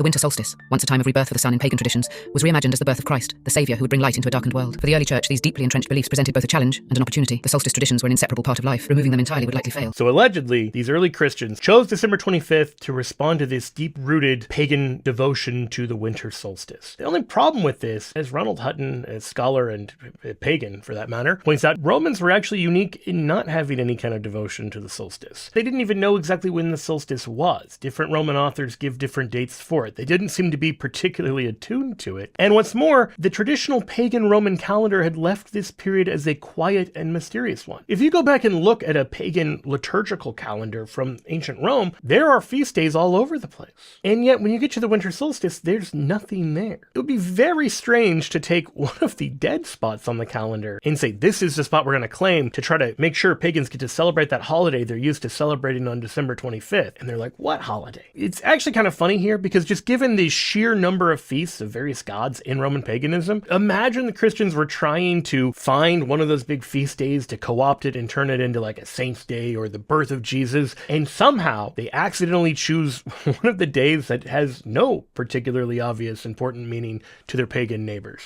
The winter solstice, once a time of rebirth for the sun in pagan traditions, was reimagined as the birth of Christ, the saviour who would bring light into a darkened world. For the early church, these deeply entrenched beliefs presented both a challenge and an opportunity. The solstice traditions were an inseparable part of life. Removing them entirely would likely fail. So allegedly, these early Christians chose December 25th to respond to this deep-rooted pagan devotion to the winter solstice. The only problem with this, as Ronald Hutton, a scholar and a pagan for that matter, points out, Romans were actually unique in not having any kind of devotion to the solstice. They didn't even know exactly when the solstice was. Different Roman authors give different dates for it. They didn't seem to be particularly attuned to it. And what's more, the traditional pagan Roman calendar had left this period as a quiet and mysterious one. If you go back and look at a pagan liturgical calendar from ancient Rome, there are feast days all over the place. And yet, when you get to the winter solstice, there's nothing there. It would be very strange to take one of the dead spots on the calendar and say, this is the spot we're going to claim to try to make sure pagans get to celebrate that holiday they're used to celebrating on December 25th. And they're like, what holiday? It's actually kind of funny here because just given the sheer number of feasts of various gods in Roman paganism, imagine the Christians were trying to find one of those big feast days to co-opt it and turn it into like a saint's day or the birth of Jesus, and somehow they accidentally choose one of the days that has no particularly obvious important meaning to their pagan neighbors.